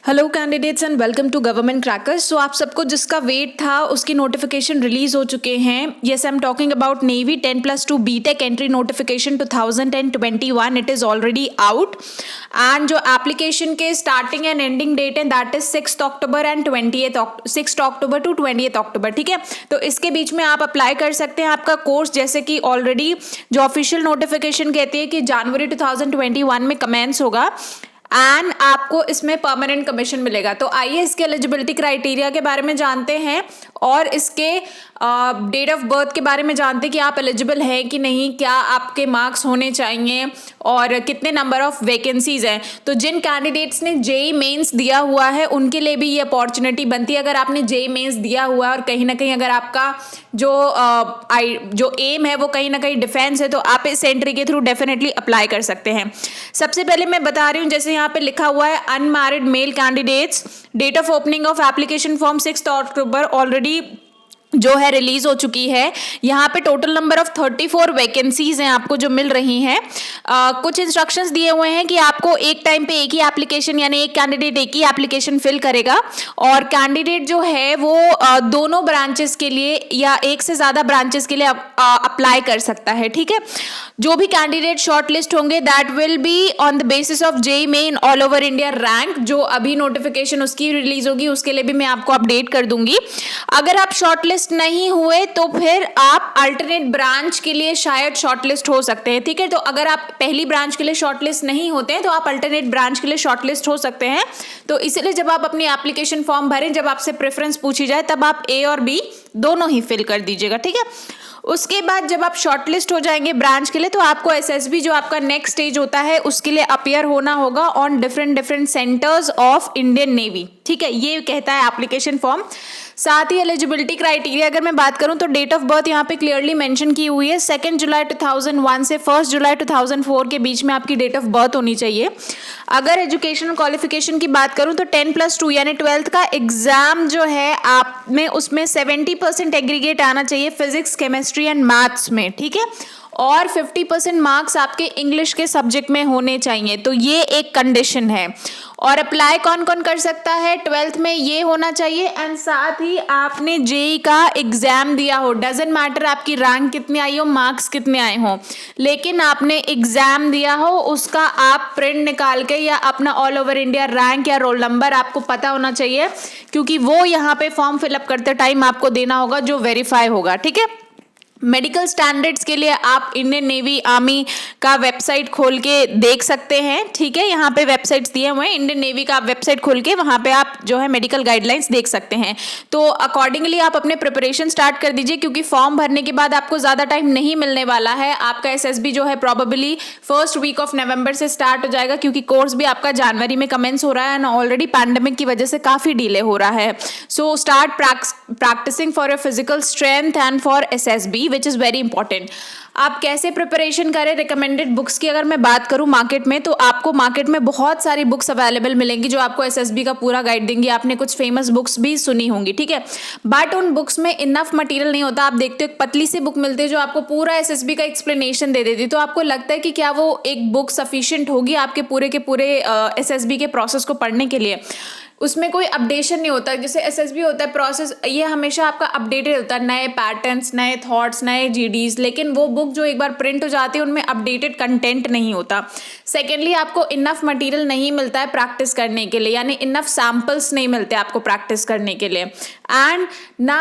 Hello candidates and welcome to government crackers. So आप सबको जिसका वेट था उसकी नोटिफिकेशन रिलीज हो चुके हैं। Yes, I am talking about navy 10+2 B Tech entry notification 2021। It is already out and जो एप्लीकेशन के स्टार्टिंग एंड एंडिंग डेट है that is 6 October and 6 October to 20 October. ठीक है, तो इसके बीच में आप अप्लाई कर सकते हैं। आपका कोर्स जैसे कि ऑलरेडी जो ऑफिशियल नोटिफिकेशन कहती है कि जनवरी 2021 में कमेंस होगा एंड आपको इसमें परमानेंट कमीशन मिलेगा। तो आइए इसके एलिजिबिलिटी क्राइटेरिया के बारे में जानते हैं और इसके डेट ऑफ बर्थ के बारे में जानते हैं कि आप एलिजिबल हैं कि नहीं, क्या आपके मार्क्स होने चाहिए और कितने नंबर ऑफ वैकेंसीज हैं। तो जिन कैंडिडेट्स ने जेई मेंस दिया हुआ है उनके लिए भी ये अपॉर्चुनिटी बनती है। अगर आपने जेई मेंस दिया हुआ है और कहीं ना कहीं अगर आपका जो एम है वो कहीं ना कहीं डिफेंस है तो आप इस एंट्री के थ्रू डेफिनेटली अप्लाई कर सकते हैं। सबसे पहले मैं बता रही हूँ, जैसे यहाँ पे लिखा हुआ है unmarried male candidates, date of opening of application form 6 October already जो है रिलीज हो चुकी है। यहाँ पे टोटल नंबर ऑफ 34 वैकेंसीज हैं आपको जो मिल रही हैं। कुछ इंस्ट्रक्शंस दिए हुए हैं कि आपको एक टाइम पे एक ही एप्लीकेशन यानी एक कैंडिडेट एक ही एप्लीकेशन फिल करेगा और कैंडिडेट जो है वो दोनों ब्रांचेस के लिए या एक से ज़्यादा ब्रांचेस के लिए अप्लाई कर सकता है। ठीक है, जो भी कैंडिडेट शॉर्टलिस्ट होंगे that will be on the basis of JEE main all over India rank. जो अभी नोटिफिकेशन उसकी रिलीज होगी उसके लिए भी मैं आपको अपडेट कर दूंगी। अगर आप शॉर्टलिस्ट नहीं हुए तो फिर आप अल्टरनेट ब्रांच के लिए शायद शॉर्टलिस्ट हो सकते हैं। ठीक है, तो अगर आप पहली ब्रांच के लिए शॉर्टलिस्ट नहीं होते हैं तो आप अल्टरनेट ब्रांच के लिए शॉर्टलिस्ट हो सकते हैं। तो इसलिए जब आप अपनी एप्लीकेशन फॉर्म भरें, जब आपसे प्रेफरेंस पूछी जाए तब आप ए और बी दोनों ही फिल कर दीजिएगा। ठीक है, उसके बाद जब आप शॉर्टलिस्ट हो जाएंगे ब्रांच के लिए तो आपको एसएसबी जो आपका नेक्स्ट स्टेज होता है उसके लिए अपीयर होना होगा on different centres of Indian navy. ठीक है, ये कहता है एप्लीकेशन फॉर्म। साथ ही एलिजिबिलिटी क्राइटेरिया अगर मैं बात करूं तो डेट ऑफ बर्थ यहाँ पे क्लियरली मेंशन की हुई है। 2 जुलाई 2001 से 1 जुलाई 2004 के बीच में आपकी डेट ऑफ बर्थ होनी चाहिए। अगर एजुकेशनल क्वालिफिकेशन की बात करूं तो 10+2 यानी 12th का एग्जाम जो है आप में उसमें 70% एग्रीगेट आना चाहिए फिजिक्स, केमिस्ट्री एंड मैथ्स में। ठीक है, और 50% मार्क्स आपके इंग्लिश के सब्जेक्ट में होने चाहिए। तो ये एक कंडीशन है। और अप्लाई कौन कौन कर सकता है? 12th में ये होना चाहिए एंड साथ ही आपने जेई का एग्जाम दिया हो। डजेंट मैटर आपकी रैंक कितनी आई हो, मार्क्स कितने आए हो, लेकिन आपने एग्जाम दिया हो उसका आप प्रिंट निकाल के या अपना ऑल ओवर इंडिया रैंक या रोल नंबर आपको पता होना चाहिए, क्योंकि वो यहाँ पे फॉर्म फिलअप करते टाइम आपको देना होगा जो वेरीफाई होगा। ठीक है, मेडिकल स्टैंडर्ड्स के लिए आप इंडियन नेवी आर्मी का वेबसाइट खोल के देख सकते हैं। ठीक है, यहाँ पे वेबसाइट्स दिए हुए हैं, इंडियन नेवी का आप वेबसाइट खोल के वहाँ पे आप जो है मेडिकल गाइडलाइंस देख सकते हैं। तो अकॉर्डिंगली आप अपने प्रिपरेशन स्टार्ट कर दीजिए, क्योंकि फॉर्म भरने के बाद आपको ज़्यादा टाइम नहीं मिलने वाला है। आपका एसएसबी जो है probably first week of November से स्टार्ट हो जाएगा, क्योंकि कोर्स भी आपका जनवरी में कमेंस हो रहा है एंड ऑलरेडी पैंडेमिक की वजह से काफ़ी डिले हो रहा है। So start practicing for your physical strength and for SSB which is very important. आप कैसे प्रिपरेशन करें? रिकमेंडेड बुक्स की अगर मैं बात करूं मार्केट में, तो आपको मार्केट में बहुत सारी बुक्स अवेलेबल मिलेंगी जो आपको एसएसबी का पूरा गाइड देंगी। आपने कुछ फेमस बुक्स भी सुनी होंगी। ठीक है, बट उन बुक्स में इनफ मटेरियल नहीं होता। आप देखते हो एक पतली सी बुक मिलती है जो आपको पूरा एसएसबी का एक्सप्लेनेशन दे देती है, तो आपको लगता है कि क्या वो एक बुक सफिशिएंट होगी आपके पूरे के पूरे एसएसबी के प्रोसेस को पढ़ने के लिए। उसमें कोई अपडेशन नहीं होता। जैसे एसएसबी होता है प्रोसेस, ये हमेशा आपका अपडेटेड होता है, नए पैटर्न्स, नए थॉट्स, नए जीडीज। लेकिन वो बुक जो एक बार प्रिंट हो जाती है उनमें अपडेटेड कंटेंट नहीं होता। सेकेंडली, आपको इनफ मटेरियल नहीं मिलता है प्रैक्टिस करने के लिए, यानी इनफ सैम्पल्स नहीं मिलते आपको प्रैक्टिस करने के लिए। एंड ना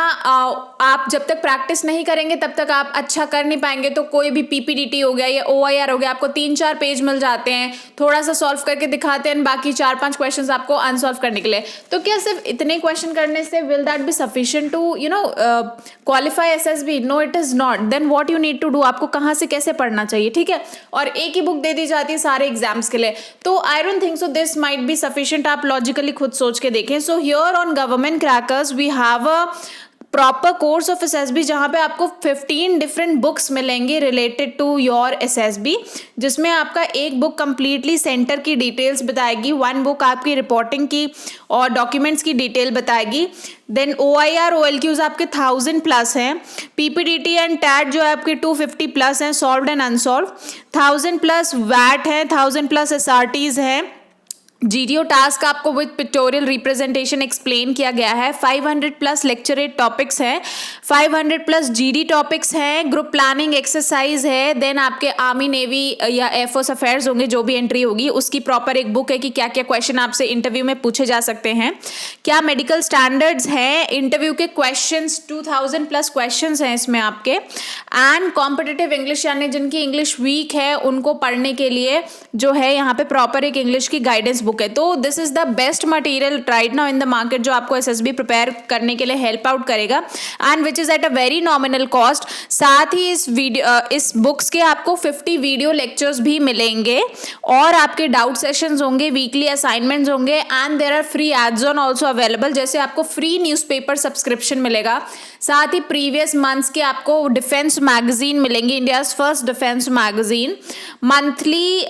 आप जब तक प्रैक्टिस नहीं करेंगे तब तक आप अच्छा कर नहीं पाएंगे। तो कोई भी पीपीडीटी हो गया या ओआईआर हो गया, आपको 3-4 पेज मिल जाते हैं, थोड़ा सा सॉल्व करके दिखाते हैं, बाकी 4-5 क्वेश्चन आपको अनसॉल्व करने के लिए। तो क्या सिर्फ इतने क्वेश्चन करने से will that be sufficient to qualify SSB? No, it is not. Then what you need to do, आपको कहाँ से कैसे पढ़ना चाहिए? ठीक है, और एक ही बुक दे दी जाती है सारे एग्जाम्स के लिए, तो I don't think so this might be sufficient. आप लॉजिकली खुद सोच के देखें। So here on government crackers we have a proper course of SSB जहाँ पे आपको 15 डिफरेंट बुक्स मिलेंगे रिलेटेड टू योर एसएसबी, जिसमें आपका एक बुक कंप्लीटली सेंटर की डिटेल्स बताएगी, 1 बुक आपकी रिपोर्टिंग की और डॉक्यूमेंट्स की डिटेल बताएगी। देन OIR OLQs आपके 1000+ हैं, PPDT एंड टैट जो है आपके 250+ हैं, सॉल्व्ड एंड अनसॉल्व, 1000+ वैट हैं, 1000+ SRTs हैं, GDO टास्क आपको विद पिक्टोरियल रिप्रेजेंटेशन एक्सप्लेन किया गया है। 500 प्लस लेक्चरेट टॉपिक्स हैं, 500 प्लस GD टॉपिक्स हैं, ग्रुप प्लानिंग एक्सरसाइज है, देन आपके आर्मी नेवी या एयरफोर्स अफेयर्स होंगे, जो भी एंट्री होगी उसकी प्रॉपर एक बुक है कि क्या क्या क्वेश्चन आपसे इंटरव्यू में पूछे जा सकते हैं, क्या मेडिकल स्टैंडर्ड्स हैं, इंटरव्यू के क्वेश्चंस 2000 प्लस क्वेश्चंस हैं इसमें आपके, एंड कॉम्पिटिटिव इंग्लिश यानी जिनकी इंग्लिश वीक है उनको पढ़ने के लिए जो है यहाँ पे प्रॉपर एक इंग्लिश की गाइडेंस बुक है। तो this is the best material right now in the market जो आपको SSB प्रिपेयर करने के लिए हेल्प आउट करेगा and which is at a very nominal cost. साथ ही इस बुक्स के आपको 50 वीडियो लेक्चर्स भी मिलेंगे और आपके डाउट सेशंस होंगे, वीकली असाइनमेंट्स होंगे and there are free ads on also available, जैसे आपको फ्री न्यूज़पेपर सब्सक्रिप्शन मिलेगा, साथ ही प्रीवियस मंथ्स के आपको डिफेंस मैगजीन मिलेंगी, India's first defence magazine, monthly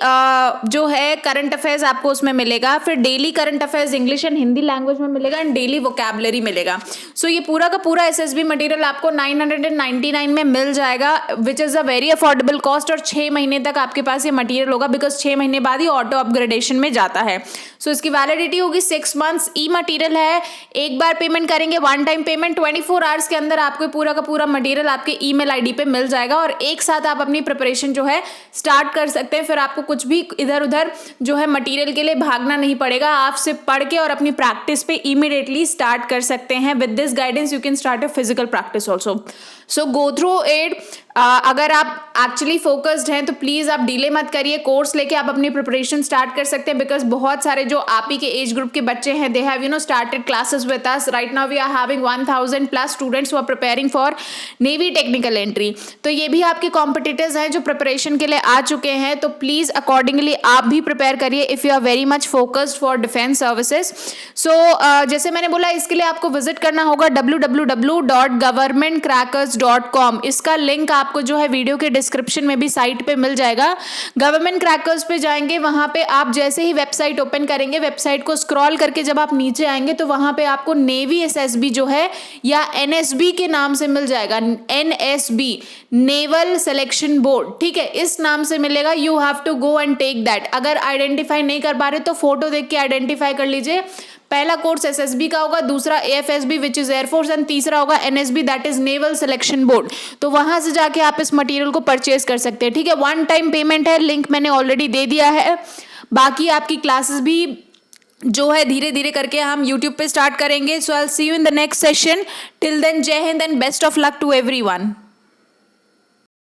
जो है करंट अफेयर्स आपको उसमें मिलेगा, फिर daily current affairs English and Hindi language में मिलेगा एंड डेली वोकैबुलरी मिलेगा। सो ये पूरा का पूरा SSB मटेरियल आपको 999 में मिल जाएगा which is a very affordable cost, और 6 महीने तक आपके पास ये मटेरियल होगा बिकॉज 6 महीने बाद ही ऑटो अपग्रेडेशन में जाता है। सो इसकी वैलिडिटी होगी 6 मंथ्स। ई मटेरियल है, एक बार पेमेंट करेंगे, वन टाइम पेमेंट, 24 आवर्स के अंदर आपको पूरा का पूरा मटेरियल आपके ईमेल ID पे मिल जाएगा और एक साथ आप अपनी प्रिपरेशन जो है स्टार्ट कर सकते हैं। फिर आपको कुछ भी इधर उधर जो है मटेरियल के लिए भागना नहीं पड़ेगा, आप सिर्फ पढ़ के और अपनी प्रैक्टिस पे इमीडिएटली स्टार्ट कर सकते हैं। With this guidance you can start your physical practice also. So go through it. अगर आप एक्चुअली फोकस्ड हैं तो प्लीज़ आप डिले मत करिए, कोर्स लेके आप अपनी प्रिपरेशन स्टार्ट कर सकते हैं बिकॉज बहुत सारे जो आप ही के एज ग्रुप के बच्चे हैं they have started classes with us. Right now we are having 1000 plus students who are preparing for navy technical entry. तो ये भी आपके कॉम्पिटिटर्स हैं जो प्रिपरेशन के लिए आ चुके हैं, तो प्लीज़ अकॉर्डिंगली आप भी प्रिपेयर करिए if you are very much focused for defence services. So जैसे मैंने बोला इसके लिए आपको विजिट करना होगा www.governmentcrackers.com। इसका लिंक आपको जो है वीडियो के डिस्क्रिप्शन में भी साइट पे मिल जाएगा। गवर्नमेंट क्रैकर्स पे जाएंगे, वहां पे आप जैसे ही वेबसाइट ओपन करेंगे, वेबसाइट को स्क्रॉल करके जब आप नीचे आएंगे तो वहां पे आपको नेवी SSB जो है या NSB के नाम से मिल जाएगा, NSB नेवल सिलेक्शन बोर्ड, ठीक है, इस नाम से मिलेगा। You have to go and take that. अगर आइडेंटिफाई नहीं कर पा रहे तो फोटो देख के आइडेंटिफाई कर लीजिए। पहला कोर्स SSB का होगा, दूसरा AFSB which is air force and तीसरा होगा NSB that is naval selection board. तो वहां से जाके आप इस मटेरियल को परचेज कर सकते हैं, ठीक है। वन टाइम पेमेंट है, लिंक मैंने ऑलरेडी दे दिया है। बाकी आपकी क्लासेस भी जो है धीरे धीरे करके हम YouTube पे स्टार्ट करेंगे। So I will see you in the next session. Till then Jai Hind and best of luck to everyone.